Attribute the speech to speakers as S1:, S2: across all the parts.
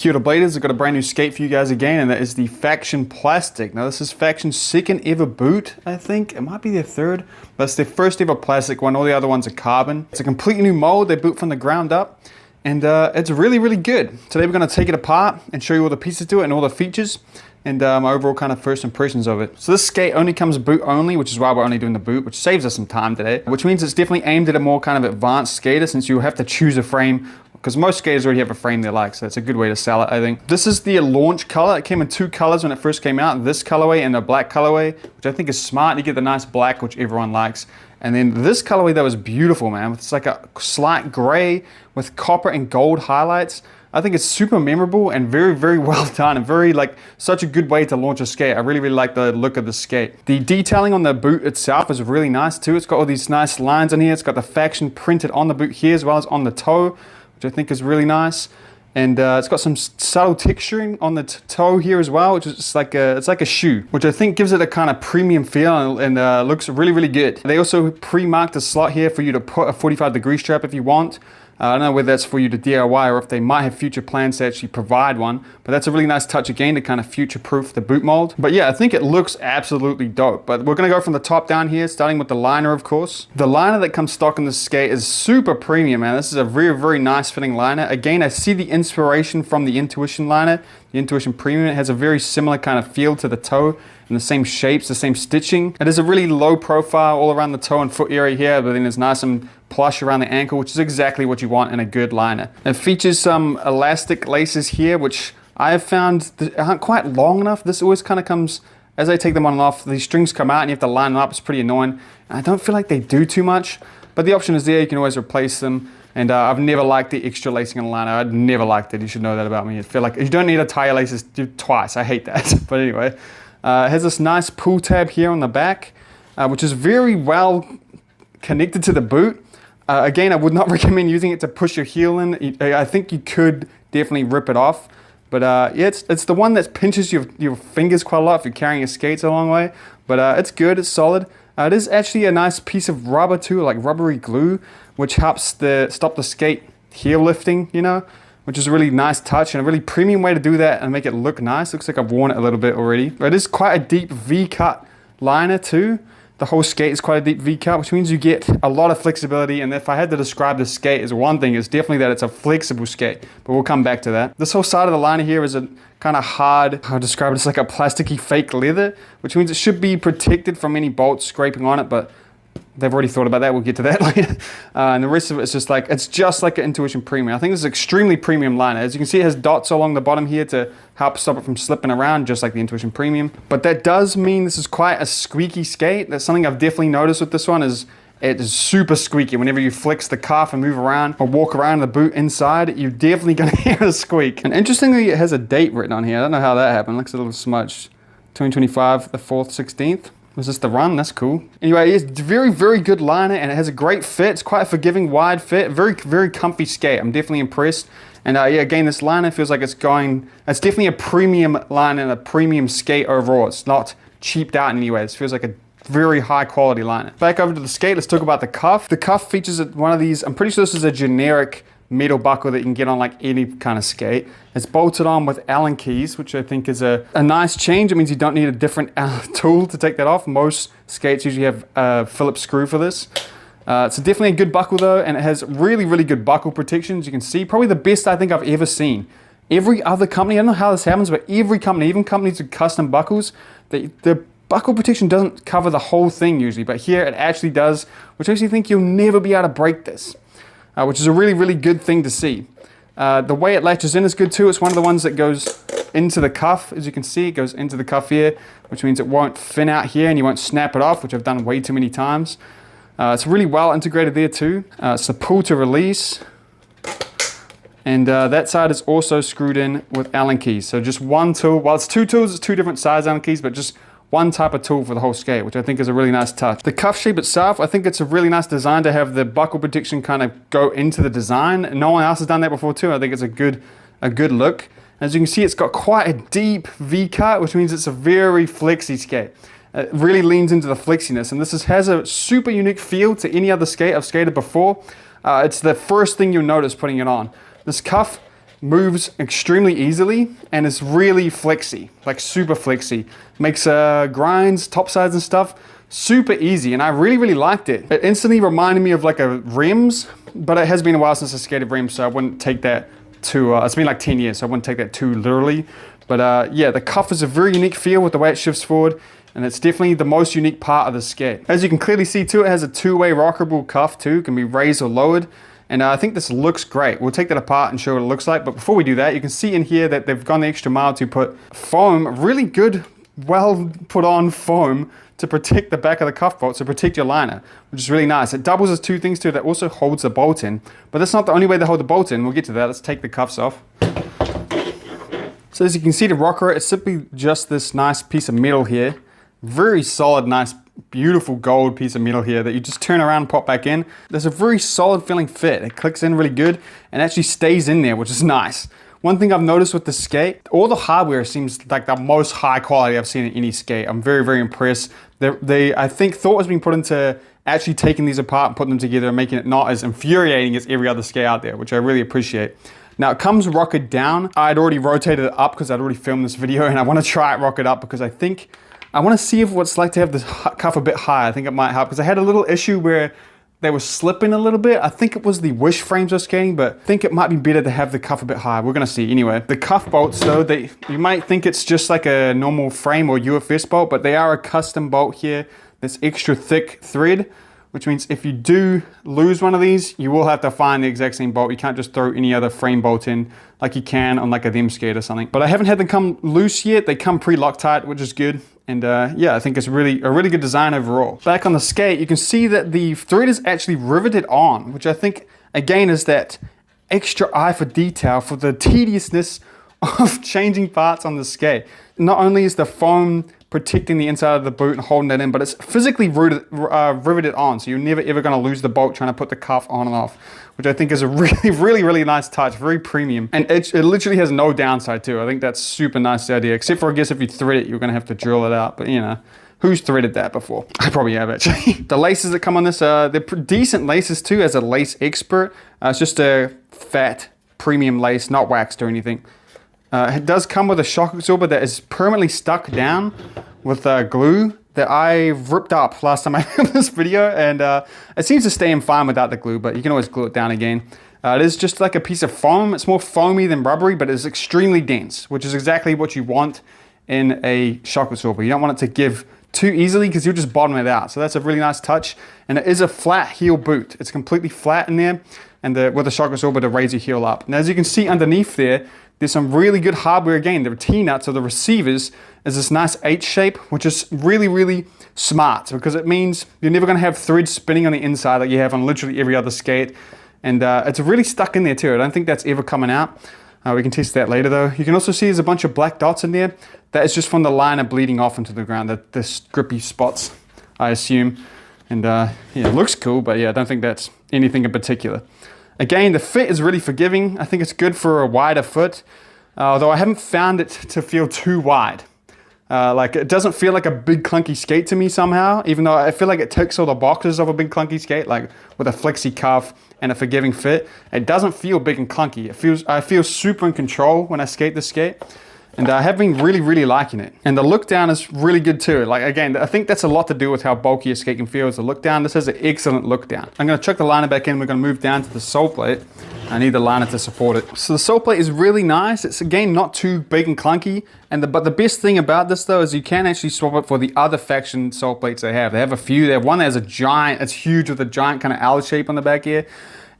S1: Kia ora Bladers, I've got a brand new skate for you guys again, and that is the Faction Plastik. Now this is Faction's second ever boot, I think. It might be their third, but it's their first ever plastic one. All the other ones are carbon. It's a completely new mold. They boot from the ground up, and it's really, really good. Today we're going to take it apart and show you all the pieces to it and all the features, and my overall kind of first impressions of it. So this skate only comes boot only, which is why we're only doing the boot, which saves us some time today, which means it's definitely aimed at a more kind of advanced skater, since you have to choose a frame, because most skaters already have a frame they like, so it's a good way to sell it, I think. This is the launch color. It came in two colors when it first came out, this colorway and the black colorway, which I think is smart. You get the nice black, which everyone likes. And then this colorway that was beautiful, man. It's like a slight gray with copper and gold highlights. I think it's super memorable and very, very well done, and very such a good way to launch a skate. I really, really like the look of the skate. The detailing on the boot itself is really nice too. It's got all these nice lines on here. It's got the Faction printed on the boot here as well as on the toe, which I think is really nice. And it's got some subtle texturing on the toe here as well, which is just like it's like a shoe, which I think gives it a kind of premium feel and looks really, really good. They also pre-marked a slot here for you to put a 45-degree strap if you want. I don't know whether that's for you to DIY or if they might have future plans to actually provide one, but that's a really nice touch again to kind of future-proof the boot mold. But yeah, I think it looks absolutely dope. But we're gonna go from the top down here, starting with the liner, of course. The liner that comes stock in this skate is super premium, man. This is a very, very nice fitting liner. Again, I see the inspiration from the Intuition liner, the Intuition Premium. It has a very similar kind of feel to the toe, and the same shapes, the same stitching. It is a really low profile all around the toe and foot area here, but then it's nice and plush around the ankle, which is exactly what you want in a good liner. It features some elastic laces here, which I have found aren't quite long enough. This always kind of comes, as I take them on and off, these strings come out and you have to line them up. It's pretty annoying. And I don't feel like they do too much, but the option is there. You can always replace them. And I've never liked the extra lacing on the liner. I'd never liked it. You should know that about me. I feel like you don't need to tie your laces twice. I hate that. But anyway, it has this nice pull tab here on the back, which is very well connected to the boot. Again, I would not recommend using it to push your heel in. I think you could definitely rip it off. But yeah, it's the one that pinches your fingers quite a lot if you're carrying your skates a long way. But it's good, it's solid. It is actually a nice piece of rubber too, like rubbery glue, which helps stop the skate heel lifting, you know, which is a really nice touch and a really premium way to do that and make it look nice. Looks like I've worn it a little bit already. But it is quite a deep V-cut liner too. The whole skate is quite a deep V-cut, which means you get a lot of flexibility. And if I had to describe the skate as one thing, it's definitely that it's a flexible skate. But we'll come back to that. This whole side of the liner here is a kind of hard, I'll describe it as like a plasticky fake leather, which means it should be protected from any bolts scraping on it, but they've already thought about that. We'll get to that later. And the rest of it's just like an Intuition Premium. I think this is an extremely premium liner. As you can see, it has dots along the bottom here to help stop it from slipping around, just like the Intuition Premium. But that does mean this is quite a squeaky skate. That's something I've definitely noticed with this one, is it is super squeaky. Whenever you flex the cuff and move around or walk around the boot inside, you're definitely gonna hear a squeak. And interestingly, it has a date written on here. I don't know how that happened. It looks a little smudged. 2025, the 4th, 16th. Was this the run? That's cool. Anyway, it's very, very good liner, and it has a great fit. It's quite a forgiving, wide fit. Very, very comfy skate. I'm definitely impressed. And yeah, again, this liner feels like it's definitely a premium liner and a premium skate overall. It's not cheaped out in any way. This feels like a very high quality liner. Back over to the skate, let's talk about the cuff. The cuff features one of these, I'm pretty sure this is a generic metal buckle that you can get on like any kind of skate. It's bolted on with Allen keys, which I think is a nice change. It means you don't need a different tool to take that off. Most skates usually have a Phillips screw for this. It's definitely a good buckle though, and it has really, really good buckle protection, as you can see. Probably the best I think I've ever seen. Every other company, I don't know how this happens, but every company, even companies with custom buckles, the buckle protection doesn't cover the whole thing usually, but here it actually does, which makes you think you'll never be able to break this. Which is a really, really good thing to see. The way it latches in is good too. It's one of the ones that goes into the cuff. As you can see, it goes into the cuff here, which means it won't fin out here and you won't snap it off, which I've done way too many times. It's really well integrated there too. It's a pull to release. And that side is also screwed in with Allen keys. So just one tool. Well, it's two tools, it's two different size Allen keys, but just one type of tool for the whole skate, which I think is a really nice touch. The cuff shape itself, I think it's a really nice design to have the buckle protection kind of go into the design. No one else has done that before too. I think it's a good look. As you can see, it's got quite a deep V-cut, which means it's a very flexy skate. It really leans into the flexiness, and this has a super unique feel to any other skate I've skated before. It's the first thing you'll notice putting it on. This cuff moves extremely easily, and it's really flexy, like super flexy. Makes grinds, topsides and stuff super easy, and I really liked it. It instantly reminded me of like a rims, but it has been a while since I skated rims, so I wouldn't take that too, it's been like 10 years, so I wouldn't take that too literally. But yeah, the cuff is a very unique feel with the way it shifts forward, and it's definitely the most unique part of the skate. As you can clearly see too, it has a two-way rockable cuff too, it can be raised or lowered. And I think this looks great. We'll take that apart and show what it looks like. But before we do that, you can see in here that they've gone the extra mile to put foam, really good, well put on foam to protect the back of the cuff bolt, to protect your liner, which is really nice. It doubles as two things too, that also holds the bolt in. But that's not the only way they hold the bolt in. We'll get to that. Let's take the cuffs off. So as you can see, the rocker, it's simply just this nice piece of metal here. Very solid, nice, beautiful gold piece of metal here that you just turn around and pop back in. There's a very solid feeling fit. It clicks in really good and actually stays in there, which is nice. One thing I've noticed with the skate, all the hardware seems like the most high quality I've seen in any skate. I'm very impressed. I think thought was being put into actually taking these apart and putting them together and making it not as infuriating as every other skate out there, which I really appreciate. Now it comes rocketed down. I'd already rotated it up because I'd already filmed this video, and I want to try it rocket up because I want to see if what it's like to have this cuff a bit higher. I think it might help because I had a little issue where they were slipping a little bit. I think it was the wish frames I was skating, but I think it might be better to have the cuff a bit higher. We're gonna see. Anyway, the cuff bolts though, you might think it's just like a normal frame or UFS bolt, but they are a custom bolt here. This extra thick thread, which means if you do lose one of these, you will have to find the exact same bolt. You can't just throw any other frame bolt in like you can on like a them skate or something. But I haven't had them come loose yet. They come pre-Loctite, which is good. And yeah, I think it's a really good design overall. Back on the skate, you can see that the thread is actually riveted on, which I think, again, is that extra eye for detail for the tediousness of changing parts on the skate. Not only is the foam protecting the inside of the boot and holding it in, but it's physically riveted on, so you're never ever going to lose the bolt trying to put the cuff on and off, which I think is a really nice touch, very premium. And it literally has no downside too. I think that's super nice idea, except for I guess if you thread it, you're going to have to drill it out, but you know, who's threaded that before? I probably have actually. The laces that come on this, they're decent laces too as a lace expert. It's just a fat premium lace, not waxed or anything. It does come with a shock absorber that is permanently stuck down with glue that I ripped up last time I filmed this video, and it seems to stay in fine without the glue, but you can always glue it down again. It is just like a piece of foam. It's more foamy than rubbery, but it's extremely dense, which is exactly what you want in a shock absorber. You don't want it to give too easily because you'll just bottom it out. So that's a really nice touch, and it is a flat heel boot. It's completely flat in there, and with a shock absorber to raise your heel up. And as you can see underneath there's some really good hardware again. The T-nuts or the receivers is this nice H shape, which is really smart because it means you're never gonna have threads spinning on the inside like you have on literally every other skate. And it's really stuck in there too. I don't think that's ever coming out. We can test that later though. You can also see there's a bunch of black dots in there. That is just from the liner bleeding off into the ground, the grippy spots, I assume. And yeah, it looks cool, but yeah, I don't think that's anything in particular. Again, the fit is really forgiving. I think it's good for a wider foot, although I haven't found it to feel too wide. Like it doesn't feel like a big clunky skate to me somehow, even though I feel like it ticks all the boxes of a big clunky skate, like with a flexy cuff and a forgiving fit. It doesn't feel big and clunky. I feel super in control when I skate this skate. And I have been really liking it. And the look down is really good too. Like again, I think that's a lot to do with how bulky a skate can feel is the look down. This has an excellent look down. I'm gonna chuck the liner back in. We're gonna move down to the sole plate. I need the liner to support it. So the sole plate is really nice. It's again, not too big and clunky. But the best thing about this though, is you can actually swap it for the other Faction sole plates they have. They have a few. They have one that has a giant, it's huge with a giant kind of L shape on the back here.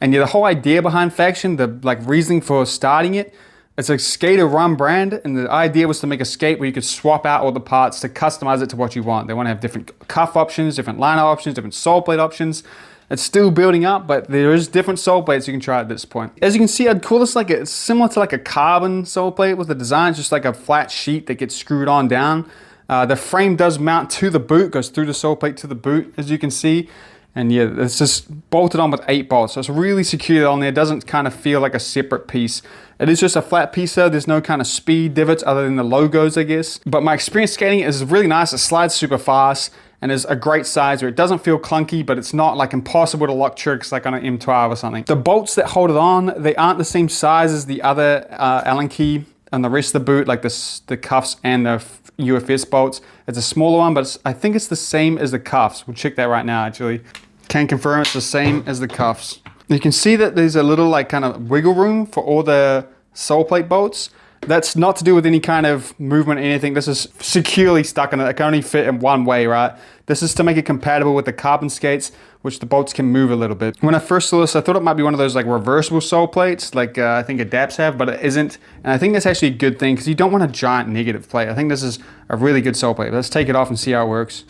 S1: And yeah, the whole idea behind Faction, the like reasoning for starting it, it's a skater run brand, and the idea was to make a skate where you could swap out all the parts to customize it to what you want. They want to have different cuff options, different liner options, different sole plate options. It's still building up, but there is different sole plates you can try at this point. As you can see, I'd call this like it's similar to like a carbon sole plate with the design. It's just like a flat sheet that gets screwed on down. The frame does mount to the boot, goes through the sole plate to the boot, as you can see. And yeah, it's just bolted on with 8 bolts. So it's really secure on there. It doesn't kind of feel like a separate piece. It is just a flat piece though. There's no kind of speed divots other than the logos, I guess. But my experience skating is really nice. It slides super fast. and is a great size where it doesn't feel clunky, but it's not like impossible to lock tricks like on an M12 or something. The bolts that hold it on, they aren't the same size as the other Allen key and the rest of the boot, like the cuffs and the UFS bolts. It's a smaller one, but I think it's the same as the cuffs. We'll check that right now, actually. Can confirm it's the same as the cuffs. You can see that there's a little like kind of wiggle room for all the sole plate bolts. That's not to do with any kind of movement or anything. This is securely stuck in it. It can only fit in one way, right? This is to make it compatible with the carbon skates, which the bolts can move a little bit. When I first saw this, I thought it might be one of those like reversible sole plates, like I think Adapts have, but it isn't. And I think that's actually a good thing because you don't want a giant negative plate. I think this is a really good sole plate. Let's take it off and see how it works.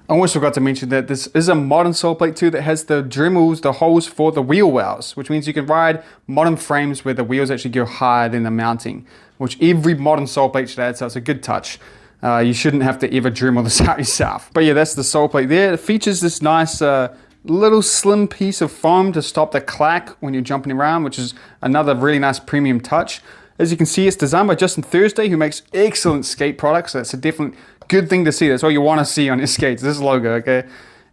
S1: I almost forgot to mention that this is a modern sole plate too that has the Dremels, the holes for the wheel wells, which means you can ride modern frames where the wheels actually go higher than the mounting, which every modern sole plate should add, so it's a good touch. You shouldn't have to ever Dremel this out yourself. But yeah, that's the sole plate there. It features this nice little slim piece of foam to stop the clack when you're jumping around, which is another really nice premium touch. As you can see, it's designed by Justin Thursday, who makes excellent skate products. So that's a definite good thing to see. That's all you want to see on your skates, this logo, okay?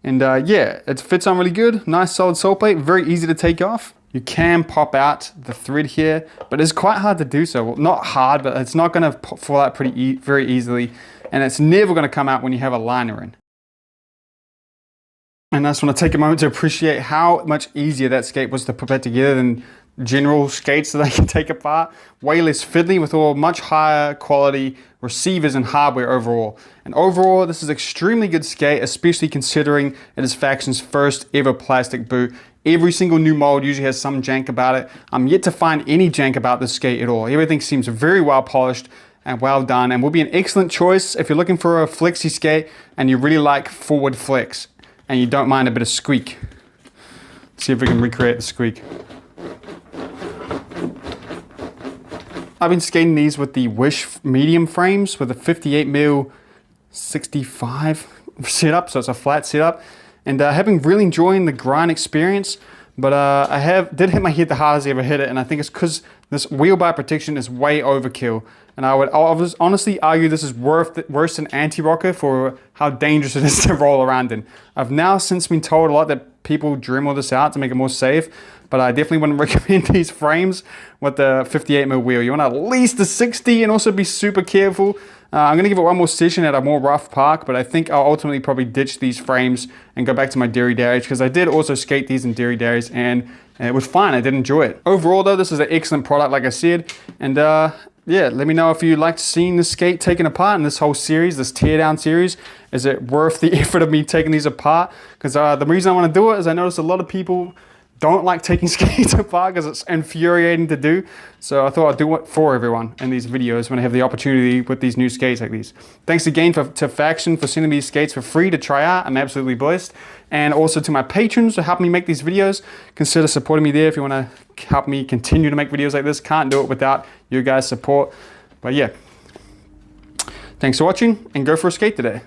S1: And yeah, it fits on really good. Nice solid sole plate, very easy to take off. You can pop out the thread here, but it's quite hard to do so. Well, not hard, but it's not going to fall out very easily. And it's never going to come out when you have a liner in. And I just want to take a moment to appreciate how much easier that skate was to put back together than general skates that I can take apart. Way less fiddly with all much higher quality receivers and hardware overall. And overall, this is extremely good skate, especially considering it is Faction's first ever plastic boot. Every single new mold usually has some jank about it. I'm yet to find any jank about this skate at all. Everything seems very well polished and well done, and will be an excellent choice if you're looking for a flexi skate and you really like forward flex and you don't mind a bit of squeak. Let's see if we can recreate the squeak. I've been skating these with the Wish medium frames with a 58mm 65 setup, so it's a flat setup, and have been really enjoying the grind experience. But I did hit my head the hardest I ever hit it, and I think it's because this wheel bar protection is way overkill. And I would honestly argue this is worse than anti-rocker for how dangerous it is to roll around in. I've now since been told a lot that people Dremel this out to make it more safe, but I definitely wouldn't recommend these frames with the 58mm wheel. You want at least a 60 and also be super careful. I'm going to give it one more session at a more rough park, but I think I'll ultimately probably ditch these frames and go back to my Derry Daries, because I did also skate these in Derry Daries and it was fine. I did enjoy it. Overall though, this is an excellent product, like I said, and yeah, let me know if you liked seeing this skate taken apart in this whole series, this teardown series. Is it worth the effort of me taking these apart? Because the reason I want to do it is I notice a lot of people don't like taking skates apart because it's infuriating to do. So I thought I'd do it for everyone in these videos when I have the opportunity with these new skates like these. Thanks again to Faction for sending me these skates for free to try out. I'm absolutely blessed. And also to my patrons for helping me make these videos. Consider supporting me there if you want to help me continue to make videos like this. Can't do it without your guys' support. But yeah, thanks for watching and go for a skate today.